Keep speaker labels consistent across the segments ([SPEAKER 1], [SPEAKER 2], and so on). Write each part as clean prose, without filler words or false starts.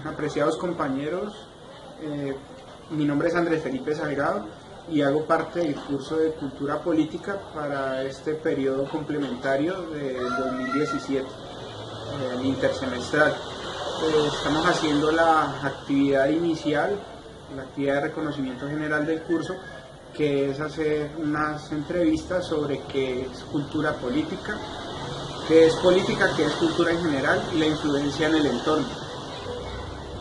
[SPEAKER 1] apreciados compañeros. Mi nombre es Andrés Felipe Salgado y hago parte del curso de Cultura Política para este periodo complementario de 2017, el intersemestral. Estamos haciendo la actividad inicial, la actividad de reconocimiento general del curso, que es hacer unas entrevistas sobre qué es cultura política, qué es política, qué es cultura en general y la influencia en el entorno.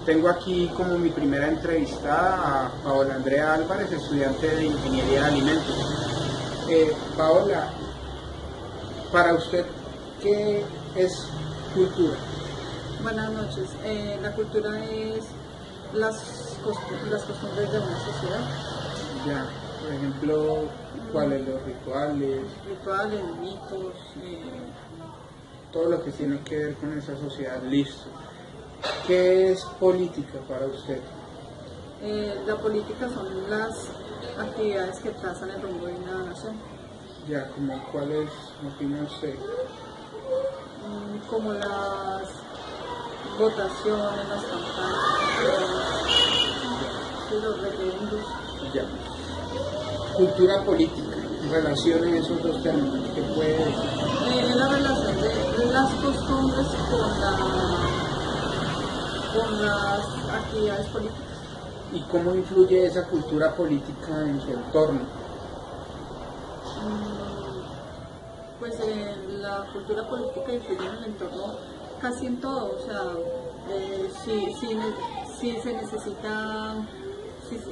[SPEAKER 1] Tengo aquí como mi primera entrevistada a Paola Andrea Álvarez, estudiante de Ingeniería de Alimentos. Paola, para usted, ¿qué es cultura?
[SPEAKER 2] Buenas noches. La cultura es las costumbres de una sociedad.
[SPEAKER 1] Ya, por ejemplo, ¿cuáles? Los rituales.
[SPEAKER 2] Rituales, mitos.
[SPEAKER 1] Todo lo que tiene que ver con esa sociedad. Listo. ¿Qué es política para usted?
[SPEAKER 2] La política son las actividades que trazan el rumbo de una nación.
[SPEAKER 1] Ya, como ¿cuáles opina usted?
[SPEAKER 2] Como las votaciones, las campañas, los referendos.
[SPEAKER 1] Ya. Cultura política, relacione esos dos términos, ¿qué puede decir?
[SPEAKER 2] La relación de las costumbres con las actividades políticas.
[SPEAKER 1] ¿Y cómo influye esa cultura política en su entorno?
[SPEAKER 2] Pues la cultura política influye en el entorno casi en todo, o sea, si se necesita,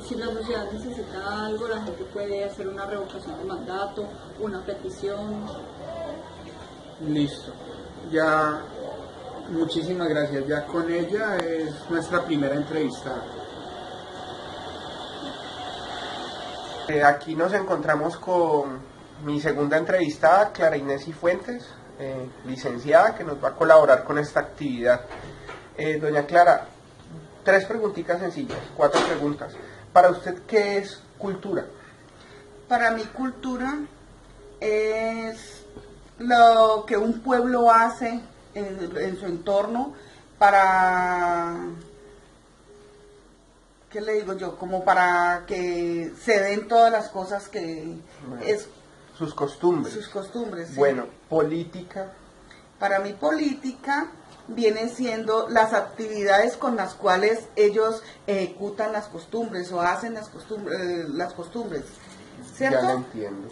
[SPEAKER 2] si la sociedad necesita algo, la gente puede hacer una revocación de mandato, una petición.
[SPEAKER 1] Listo, ya, muchísimas gracias, ya con ella es nuestra primera entrevista. Aquí nos encontramos con mi segunda entrevistada, Clara Inés Cifuentes, licenciada, que nos va a colaborar con esta actividad. Doña Clara, 3 preguntitas sencillas, 4 preguntas. Para usted, ¿qué es cultura?
[SPEAKER 3] Para mí cultura es lo que un pueblo hace en su entorno para, ¿qué le digo yo? Como para que se den todas las cosas que
[SPEAKER 1] Bueno,
[SPEAKER 3] es
[SPEAKER 1] sus costumbres.
[SPEAKER 3] sus costumbres. ¿sí?
[SPEAKER 1] Bueno, política.
[SPEAKER 3] Para mí política viene siendo las actividades con las cuales ellos ejecutan las costumbres o hacen las costumbres, ¿cierto?
[SPEAKER 1] Ya lo entiendo.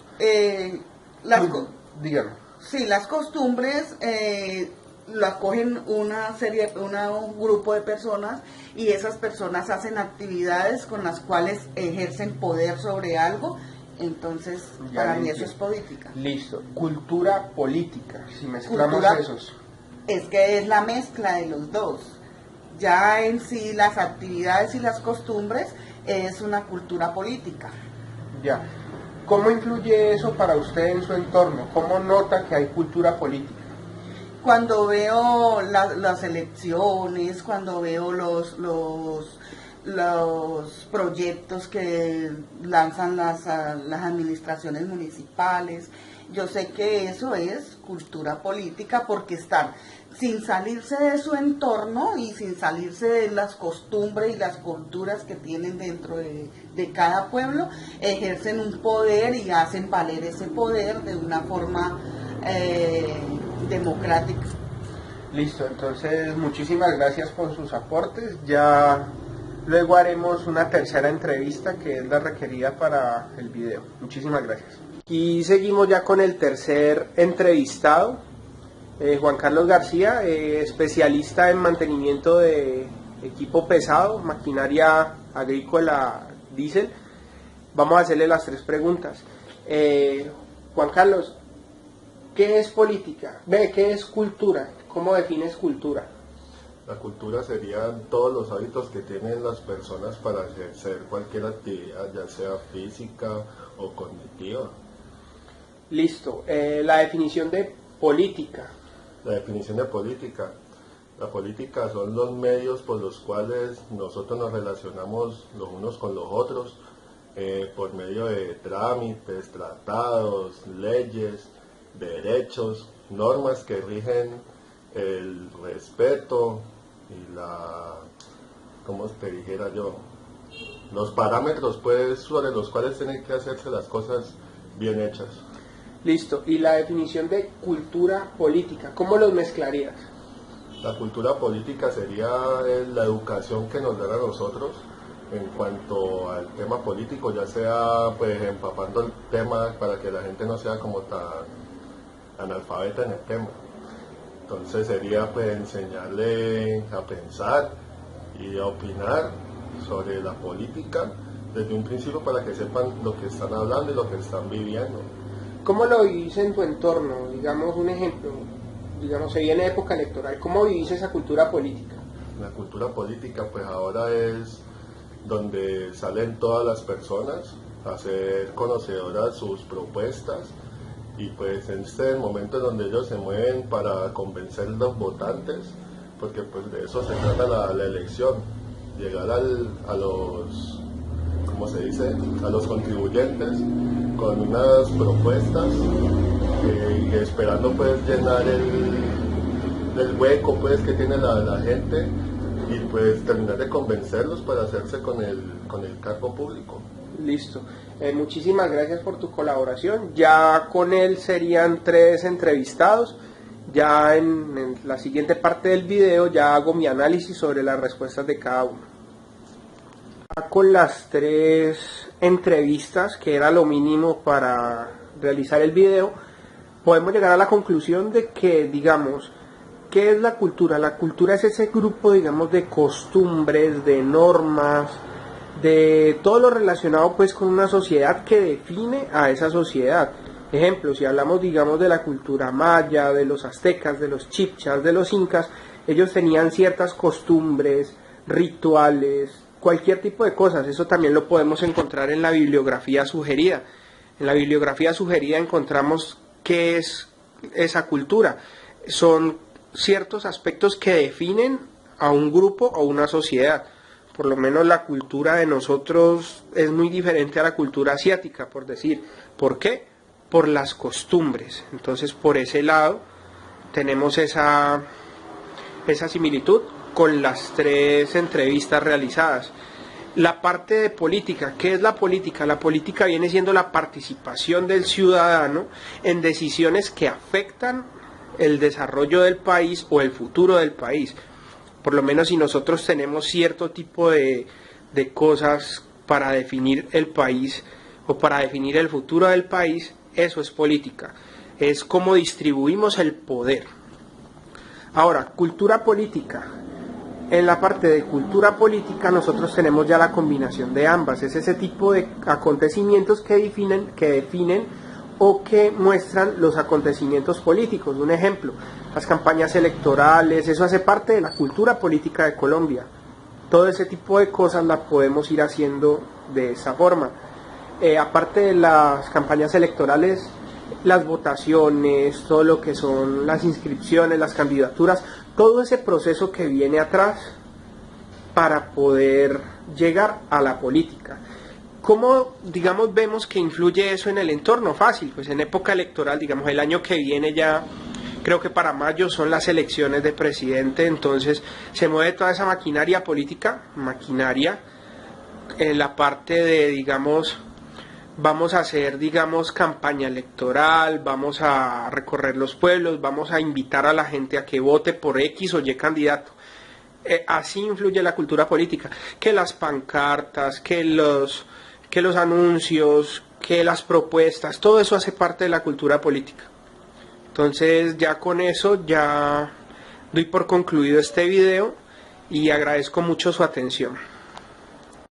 [SPEAKER 1] Dígame.
[SPEAKER 3] Sí, las costumbres las cogen un grupo de personas y esas personas hacen actividades con las cuales ejercen poder sobre algo. Entonces,
[SPEAKER 1] Ya
[SPEAKER 3] para
[SPEAKER 1] lo
[SPEAKER 3] mí eso
[SPEAKER 1] entiendo.
[SPEAKER 3] es política.
[SPEAKER 1] Listo. Cultura política. Si mezclamos
[SPEAKER 3] Cultura-
[SPEAKER 1] esos.
[SPEAKER 3] Es que es la mezcla de los dos. Ya en sí las actividades y las costumbres es una cultura política.
[SPEAKER 1] Ya. ¿Cómo influye eso para usted en su entorno? ¿Cómo nota que hay cultura política?
[SPEAKER 3] Cuando veo las elecciones, cuando veo los proyectos que lanzan las administraciones municipales, yo sé que eso es cultura política porque están sin salirse de su entorno y sin salirse de las costumbres y las culturas que tienen dentro de cada pueblo, ejercen un poder y hacen valer ese poder de una forma democrática.
[SPEAKER 1] Listo, entonces muchísimas gracias por sus aportes. Ya luego haremos una tercera entrevista que es la requerida para el video. Muchísimas gracias. Y seguimos ya con el tercer entrevistado, Juan Carlos García, especialista en mantenimiento de equipo pesado, maquinaria agrícola, diésel. Vamos a hacerle las 3 preguntas. Juan Carlos, ¿qué es política? ¿Qué es cultura? ¿Cómo defines cultura?
[SPEAKER 4] La cultura serían todos los hábitos que tienen las personas para ejercer cualquier actividad, ya sea física o cognitiva.
[SPEAKER 1] Listo. La definición de política.
[SPEAKER 4] La definición de política. La política son los medios por los cuales nosotros nos relacionamos los unos con los otros, por medio de trámites, tratados, leyes, derechos, normas que rigen el respeto y como te dijera yo, los parámetros pues sobre los cuales tienen que hacerse las cosas bien hechas.
[SPEAKER 5] Listo, y la definición de cultura política, ¿cómo los mezclarías?
[SPEAKER 4] La cultura política sería la educación que nos dan a nosotros en cuanto al tema político, ya sea pues empapando el tema para que la gente no sea como tan analfabeta en el tema. Entonces sería pues enseñarle a pensar y a opinar sobre la política desde un principio para que sepan lo que están hablando y lo que están viviendo.
[SPEAKER 5] ¿Cómo lo vivís en tu entorno? Digamos un ejemplo, digamos se viene época electoral, ¿cómo vivís esa cultura política?
[SPEAKER 4] La cultura política pues ahora es donde salen todas las personas a hacer conocedoras sus propuestas y pues en este momento en donde ellos se mueven para convencer a los votantes, porque pues de eso se trata la elección, llegar a los, ¿cómo se dice?, a los contribuyentes con unas propuestas y esperando pues llenar el hueco pues que tiene la gente y pues terminar de convencerlos para hacerse con el cargo público.
[SPEAKER 5] Listo. Muchísimas gracias por tu colaboración. Ya con él serían 3 entrevistados. Ya en la siguiente parte del video ya hago mi análisis sobre las respuestas de cada uno. Ya con las 3 entrevistas, que era lo mínimo para realizar el video, podemos llegar a la conclusión de que, digamos, ¿qué es la cultura? La cultura es ese grupo, digamos, de costumbres, de normas, de todo lo relacionado pues con una sociedad que define a esa sociedad. Ejemplo, si hablamos digamos de la cultura maya, de los aztecas, de los chibchas, de los incas, ellos tenían ciertas costumbres, rituales, cualquier tipo de cosas. Eso también lo podemos encontrar en la bibliografía sugerida. En la bibliografía sugerida encontramos qué es esa cultura. Son ciertos aspectos que definen a un grupo o una sociedad. Por lo menos la cultura de nosotros es muy diferente a la cultura asiática, por decir. ¿Por qué? Por las costumbres. Entonces, por ese lado, tenemos esa similitud con las 3 entrevistas realizadas. La parte de política, ¿qué es la política? La política viene siendo la participación del ciudadano en decisiones que afectan el desarrollo del país o el futuro del país. Por lo menos si nosotros tenemos cierto tipo de cosas para definir el país o para definir el futuro del país, eso es política. Es cómo distribuimos el poder. Ahora, cultura política. En la parte de cultura política nosotros tenemos ya la combinación de ambas. Es ese tipo de acontecimientos que definen o que muestran los acontecimientos políticos. Un ejemplo, las campañas electorales, eso hace parte de la cultura política de Colombia. Todo ese tipo de cosas las podemos ir haciendo de esa forma. Aparte de las campañas electorales, las votaciones, todo lo que son las inscripciones, las candidaturas, todo ese proceso que viene atrás para poder llegar a la política. ¿Cómo, digamos, vemos que influye eso en el entorno? Fácil, pues en época electoral, digamos, el año que viene ya, creo que para mayo son las elecciones de presidente, entonces se mueve toda esa maquinaria política, en la parte de, digamos, vamos a hacer, digamos, campaña electoral, vamos a recorrer los pueblos, vamos a invitar a la gente a que vote por X o Y candidato. Así influye la cultura política, que las pancartas, que los anuncios, que las propuestas, todo eso hace parte de la cultura política. Entonces ya con eso ya doy por concluido este video y agradezco mucho su atención.